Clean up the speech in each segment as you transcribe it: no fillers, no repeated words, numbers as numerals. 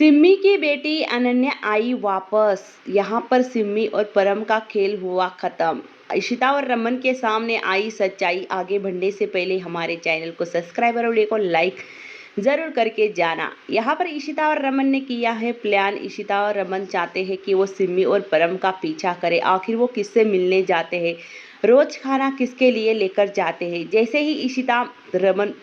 सिम्मी की बेटी अनन्या आई वापस। यहाँ पर सिम्मी और परम का खेल हुआ खत्म। इशिता और रमन के सामने आई सच्चाई। आगे बढ़ने से पहले हमारे चैनल को सब्सक्राइब और वीडियो को लाइक जरूर करके जाना। यहाँ पर इशिता और रमन ने किया है प्लान। इशिता और रमन चाहते हैं कि वो सिम्मी और परम का पीछा करे। आखिर वो किससे मिलने जाते हैं, रोज खाना किसके लिए लेकर जाते हैं। जैसे ही इशिता रमन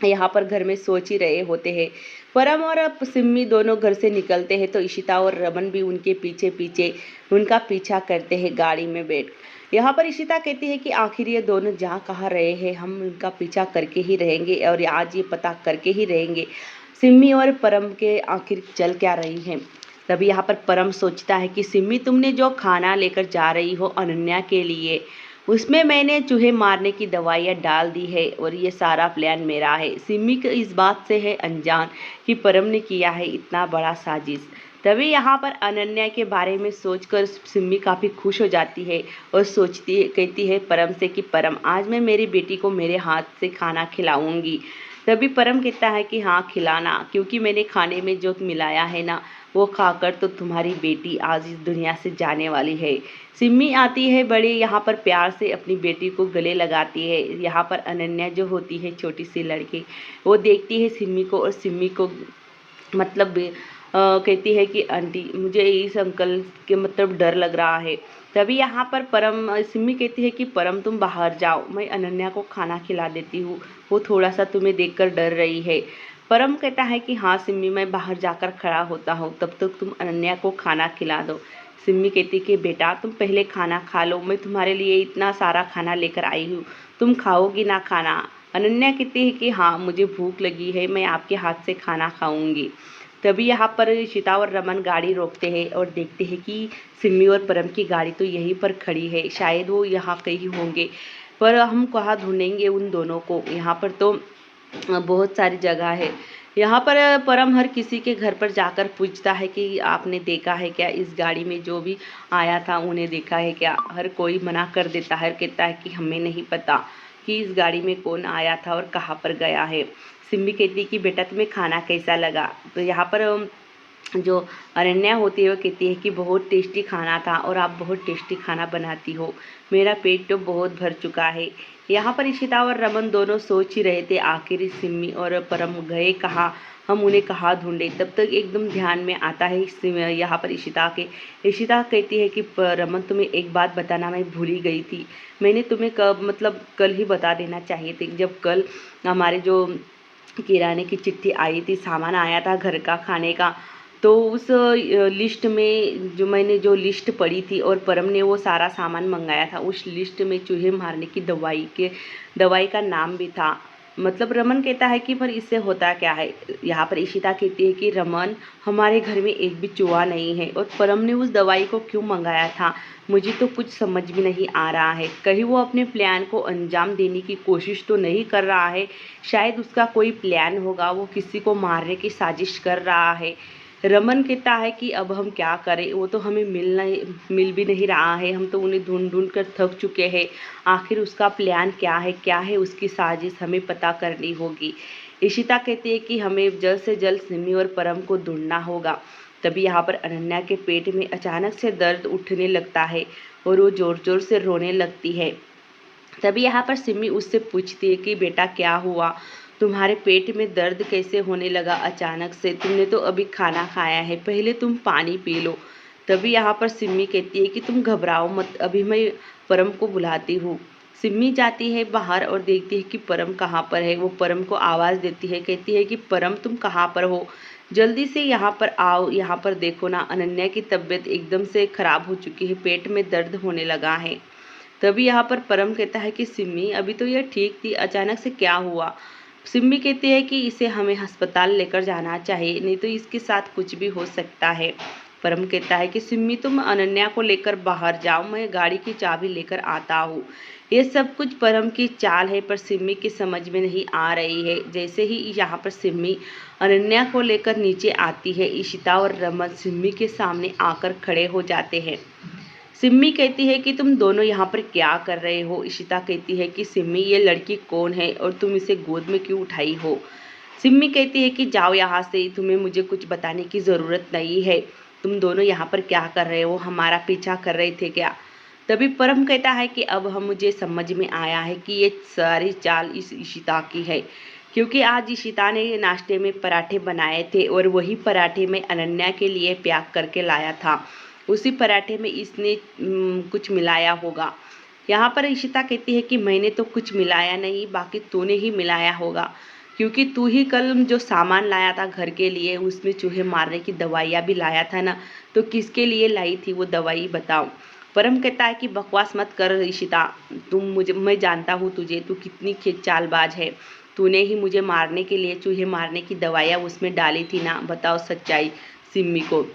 यहाँ पर घर में सोच ही रहे होते हैं, परम और सिम्मी दोनों घर से निकलते हैं तो इशिता और रमन भी उनके पीछे पीछे उनका पीछा करते हैं गाड़ी में बैठ। यहाँ पर इशिता कहती है कि आखिर ये दोनों जा कहाँ रहे हैं, हम उनका पीछा करके ही रहेंगे और आज ये पता करके ही रहेंगे सिम्मी और परम के आखिर चल क्या रही हैं। तभी यहाँ पर परम सोचता है कि सिम्मी, तुमने जो खाना लेकर जा रही हो अनन्या के लिए, उसमें मैंने चूहे मारने की दवाइयाँ डाल दी है और ये सारा प्लान मेरा है। सिम्मी को इस बात से है अनजान कि परम ने किया है इतना बड़ा साजिश। तभी यहाँ पर अनन्या के बारे में सोचकर सिम्मी काफ़ी खुश हो जाती है और सोचती है, कहती है परम से कि परम, आज मैं मेरी बेटी को मेरे हाथ से खाना खिलाऊंगी। तभी परम कहता है कि हाँ खिलाना, क्योंकि मैंने खाने में जो मिलाया है ना, वो खाकर तो तुम्हारी बेटी आज इस दुनिया से जाने वाली है। सिम्मी आती है बड़े यहाँ पर प्यार से अपनी बेटी को गले लगाती है। यहाँ पर अनन्या जो होती है छोटी सी लड़की, वो देखती है सिम्मी को और सिम्मी को मतलब कहती है कि आंटी, मुझे इस अंकल के मतलब डर लग रहा है। तभी यहाँ पर परम सिम्मी कहती है कि परम तुम बाहर जाओ, मैं अनन्या को खाना खिला देती हूँ, वो थोड़ा सा तुम्हें देखकर डर रही है। परम कहता है कि हाँ सिम्मी, मैं बाहर जाकर खड़ा होता हूँ, तब तक तुम अनन्या को खाना खिला दो। सिम्मी कहती कि बेटा तुम पहले खाना खा लो, मैं तुम्हारे लिए इतना सारा खाना लेकर आई हूँ, तुम खाओगी ना खाना। अनन्या कहती है कि हाँ मुझे भूख लगी है, मैं आपके हाथ से खाना खाऊंगी। तभी यहाँ पर इशिता और रमन गाड़ी रोकते हैं और देखते हैं कि सिम्मी और परम की गाड़ी तो यहीं पर खड़ी है, शायद वो यहाँ कहीं होंगे, पर हम कहाँ ढूंढेंगे उन दोनों को। यहाँ पर तो बहुत सारी जगह है। यहाँ पर परम हर किसी के घर पर जाकर पूछता है कि आपने देखा है क्या, इस गाड़ी में जो भी आया था उन्हें देखा है क्या। हर कोई मना कर देता है, कहता है कि हमें नहीं पता कि इस गाड़ी में कौन आया था और कहाँ पर गया है। सिम्मी कहती है कि बेटा तुम्हें खाना कैसा लगा। तो यहाँ पर जो अनन्या होती है वो कहती है कि बहुत टेस्टी खाना था और आप बहुत टेस्टी खाना बनाती हो, मेरा पेट तो बहुत भर चुका है। यहाँ पर इशिता और रमन दोनों सोच ही रहे थे आखिर सिम्मी और परम गए कहाँ, हम उन्हें कहाँ ढूंढे। तब तक एकदम ध्यान में आता है यहाँ पर इशिता के। इशिता कहती है कि रमन तुम्हें एक बात बताना मैं भूल ही गई थी, मैंने तुम्हें कब मतलब कल ही बता देना चाहिए थी। जब कल हमारे जो किराने की चिट्ठी आई थी, सामान आया था घर का खाने का, तो उस लिस्ट में जो मैंने जो लिस्ट पढ़ी थी और परम ने वो सारा सामान मंगाया था, उस लिस्ट में चूहे मारने की दवाई का नाम भी था। मतलब रमन कहता है कि पर इससे होता क्या है। यहाँ पर इशिता कहती है कि रमन, हमारे घर में एक भी चूहा नहीं है और परम ने उस दवाई को क्यों मंगाया था, मुझे तो कुछ समझ भी नहीं आ रहा है। कहीं वो अपने प्लान को अंजाम देने की कोशिश तो नहीं कर रहा है, शायद उसका कोई प्लान होगा, वो किसी को मारने की साजिश कर रहा है। रमन कहता है कि अब हम क्या करें, वो तो हमें मिल भी नहीं रहा है, हम तो उन्हें ढूंढ ढूंढ कर थक चुके हैं। आखिर उसका प्लान क्या है उसकी साजिश हमें पता करनी होगी। इशिता कहती है कि हमें जल्द से जल्द सिमी और परम को ढूंढना होगा। तभी यहाँ पर अनन्या के पेट में अचानक से दर्द उठने लगता है और वो जोर जोर से रोने लगती है। तभी यहाँ पर सिमी उससे पूछती है कि बेटा क्या हुआ, तुम्हारे पेट में दर्द कैसे होने लगा अचानक से, तुमने तो अभी खाना खाया है, पहले तुम पानी पी लो। तभी यहाँ पर सिमी कहती है कि तुम घबराओ मत, अभी मैं परम को बुलाती हूँ। सिमी जाती है बाहर और देखती है कि परम कहाँ पर है। वो परम को आवाज़ देती है, कहती है कि परम तुम कहाँ पर हो, जल्दी से यहाँ पर आओ, यहाँ पर देखो ना, अनन्या की तबीयत एकदम से खराब हो चुकी है, पेट में दर्द होने लगा है। तभी यहाँ पर परम कहता है कि सिम्मी, अभी तो यह ठीक थी, अचानक से क्या हुआ। सिम्मी कहती है कि इसे हमें अस्पताल लेकर जाना चाहिए, नहीं तो इसके साथ कुछ भी हो सकता है। परम कहता है कि सिम्मी तुम अनन्या को लेकर बाहर जाओ, मैं गाड़ी की चाबी लेकर आता हूँ। ये सब कुछ परम की चाल है, पर सिम्मी की समझ में नहीं आ रही है। जैसे ही यहाँ पर सिम्मी अनन्या को लेकर नीचे आती है, इशिता और रमन सिम्मी के सामने आकर खड़े हो जाते हैं। सिम्मी कहती है कि तुम दोनों यहाँ पर क्या कर रहे हो। इशिता कहती है कि सिम्मी, ये लड़की कौन है और तुम इसे गोद में क्यों उठाई हो। सिम्मी कहती है कि जाओ यहाँ से, तुम्हें मुझे कुछ बताने की ज़रूरत नहीं है। तुम दोनों यहाँ पर क्या कर रहे हो, हमारा पीछा कर रहे थे क्या? तभी परम कहता है कि अब हम मुझे समझ में आया है कि ये सारी चाल इस इशिता की है, क्योंकि आज इशिता ने नाश्ते में पराठे बनाए थे और वही पराठे मैं अनन्या के लिए पैक करके लाया था। उसी पराठे में इसने कुछ मिलाया होगा। यहाँ पर इशिता कहती है कि मैंने तो कुछ मिलाया नहीं, बाकी तूने ही मिलाया होगा, क्योंकि तू ही कल जो सामान लाया था घर के लिए उसमें चूहे मारने की दवाइयाँ भी लाया था ना, तो किसके लिए लाई थी वो दवाई बताओ। परम कहता है कि बकवास मत कर इशिता, मैं जानता हूँ तुझे, तू कितनी चालबाज है। तूने ही मुझे मारने के लिए चूहे मारने की दवाइयाँ उसमें डाली थी ना, बताओ सच्चाई सिम्मी को।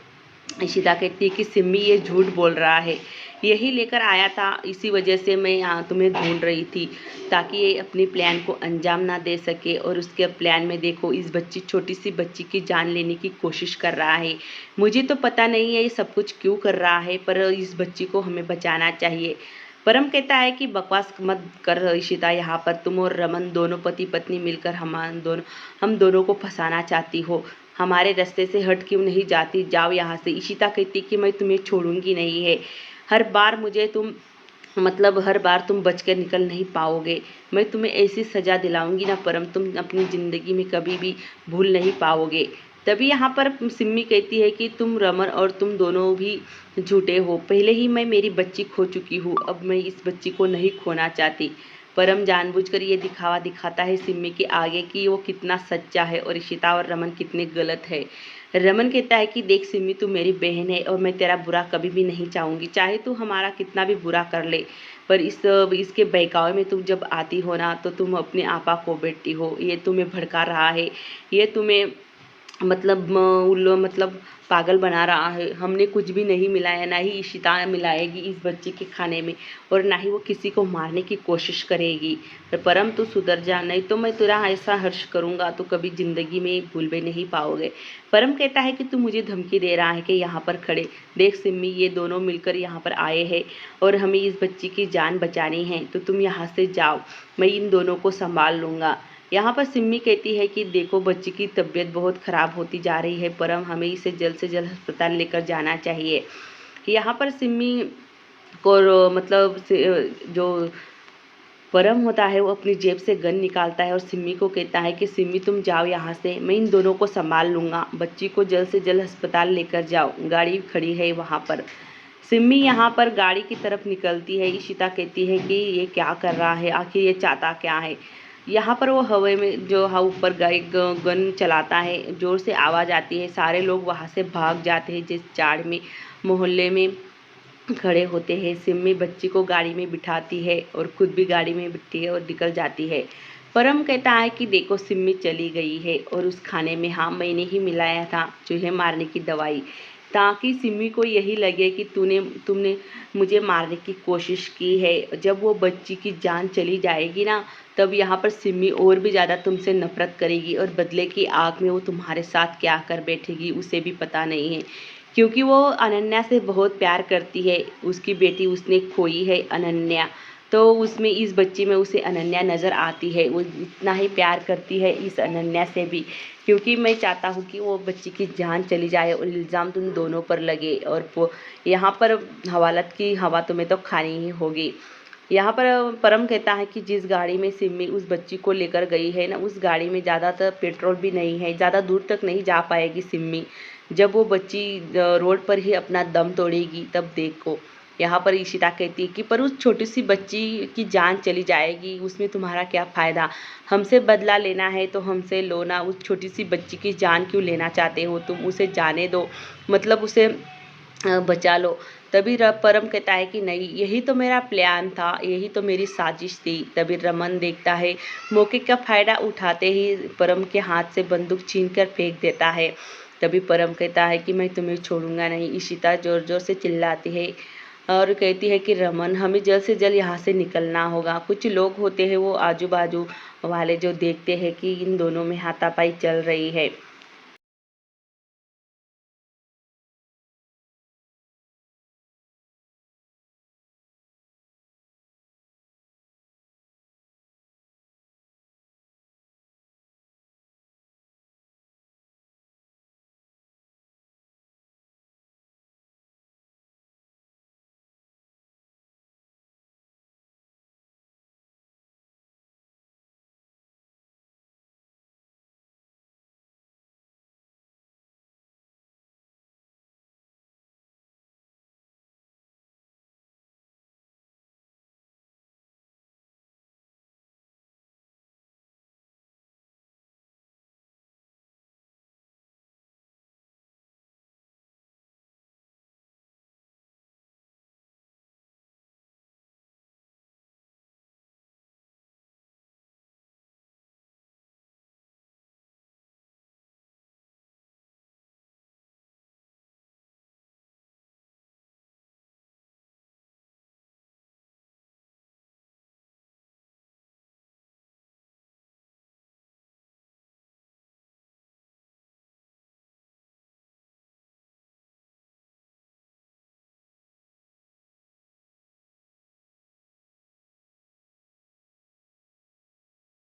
इशिता कहती है कि सिम्मी ये झूठ बोल रहा है, यही लेकर आया था, इसी वजह से मैं यहाँ तुम्हें ढूंढ रही थी ताकि ये अपने प्लान को अंजाम ना दे सके। और उसके प्लान में देखो, इस छोटी सी बच्ची की जान लेने की कोशिश कर रहा है। मुझे तो पता नहीं है ये सब कुछ क्यों कर रहा है, पर इस बच्ची को हमें बचाना चाहिए। परम कहता है कि बकवास मत कर इशिता, यहाँ पर तुम और रमन दोनों पति पत्नी मिलकर हम दोनों को फंसाना चाहती हो। हमारे रास्ते से हट क्यों नहीं जाती, जाओ यहाँ से। इशिता कहती कि मैं तुम्हें छोड़ूंगी नहीं है, हर बार तुम बच कर निकल नहीं पाओगे। मैं तुम्हें ऐसी सज़ा दिलाऊंगी ना परम, तुम अपनी ज़िंदगी में कभी भी भूल नहीं पाओगे। तभी यहाँ पर सिम्मी कहती है कि तुम रमन और तुम दोनों भी झूठे हो, पहले ही मैं मेरी बच्ची खो चुकी हूँ, अब मैं इस बच्ची को नहीं खोना चाहती। परम जानबूझकर ये दिखावा दिखाता है सिम्मी के आगे कि वो कितना सच्चा है और इशिता और रमन कितने गलत है। रमन कहता है कि देख सिम्मी, तू मेरी बहन है और मैं तेरा बुरा कभी भी नहीं चाहूँगी, चाहे तू हमारा कितना भी बुरा कर ले, पर इसके बहकावे में तुम जब आती हो ना, तो तुम अपने आपा खो बैठती हो। ये तुम्हें भड़का रहा है, ये तुम्हें मतलब पागल बना रहा है। हमने कुछ भी नहीं मिलाया, ना ही इशिता मिलाएगी इस बच्चे के खाने में, और ना ही वो किसी को मारने की कोशिश करेगी। पर परम तू सुधर जा, नहीं तो मैं तेरा ऐसा हर्ष करूँगा तो कभी ज़िंदगी में भूल भी नहीं पाओगे। परम कहता है कि तू मुझे धमकी दे रहा है कि यहाँ पर खड़े देख सिम्मी, ये दोनों मिलकर यहाँ पर आए हैं और हमें इस बच्ची की जान बचानी है, तो तुम यहाँ से जाओ, मैं इन दोनों को संभाल लूँगा। यहाँ पर सिम्मी कहती है कि देखो, बच्ची की तबीयत बहुत ख़राब होती जा रही है परम, हमें इसे जल्द से जल्द अस्पताल लेकर जाना चाहिए। यहाँ पर सिम्मी को जो परम होता है वो अपनी जेब से गन निकालता है और सिम्मी को कहता है कि सिम्मी तुम जाओ यहाँ से, मैं इन दोनों को संभाल लूँगा, बच्ची को जल्द से जल्द अस्पताल लेकर जाओ, गाड़ी खड़ी है वहाँ पर। सिम्मी यहाँ पर गाड़ी की तरफ निकलती है। इशिता कहती है कि ये क्या कर रहा है, आखिर ये चाहता क्या है। यहाँ पर वो हवा में जो ऊपर गन चलाता है, ज़ोर से आवाज़ आती है, सारे लोग वहाँ से भाग जाते हैं जिस झाड़ में मोहल्ले में खड़े होते हैं। सिम्मी बच्ची को गाड़ी में बिठाती है और खुद भी गाड़ी में बिठती है और निकल जाती है। परम कहता है कि देखो सिम्मी चली गई है और उस खाने में हाँ मैंने ही मिलाया था चूहे मारने की दवाई, ताकि सिम्मी को यही लगे कि तुमने मुझे मारने की कोशिश की है। जब वो बच्ची की जान चली जाएगी ना, तब यहाँ पर सिम्मी और भी ज़्यादा तुमसे नफरत करेगी और बदले की आग में वो तुम्हारे साथ क्या कर बैठेगी उसे भी पता नहीं है, क्योंकि वो अनन्या से बहुत प्यार करती है। उसकी बेटी उसने खोई है अनन्या, तो उसमें इस बच्ची में उसे अनन्या नज़र आती है। वो इतना ही प्यार करती है इस अनन्या से भी, क्योंकि मैं चाहता हूँ कि वो बच्ची की जान चली जाए और इल्ज़ाम तुम दोनों पर लगे, और यहाँ पर हवालत की हवा तुम्हें तो खानी ही होगी। यहाँ पर परम कहता है कि जिस गाड़ी में सिम्मी उस बच्ची को लेकर गई है ना, उस गाड़ी में ज़्यादातर पेट्रोल भी नहीं है, ज़्यादा दूर तक नहीं जा पाएगी सिम्मी। जब वो बच्ची रोड पर ही अपना दम तोड़ेगी तब देखो। यहाँ पर इशिता कहती है कि पर उस छोटी सी बच्ची की जान चली जाएगी, उसमें तुम्हारा क्या फ़ायदा। हमसे बदला लेना है तो हमसे लो ना, उस छोटी सी बच्ची की जान क्यों लेना चाहते हो तुम, उसे जाने दो, उसे बचा लो। तभी परम कहता है कि नहीं, यही तो मेरा प्लान था, यही तो मेरी साजिश थी। तभी रमन देखता है, मौके का फ़ायदा उठाते ही परम के हाथ से बंदूक छीनकर फेंक देता है। तभी परम कहता है कि मैं तुम्हें छोड़ूंगा नहीं। इशिता ज़ोर ज़ोर से चिल्लाती है और कहती है कि रमन, हमें जल्द से जल्द यहाँ से निकलना होगा। कुछ लोग होते हैं वो आजू बाजू वाले जो देखते हैं कि इन दोनों में हाथापाई चल रही है।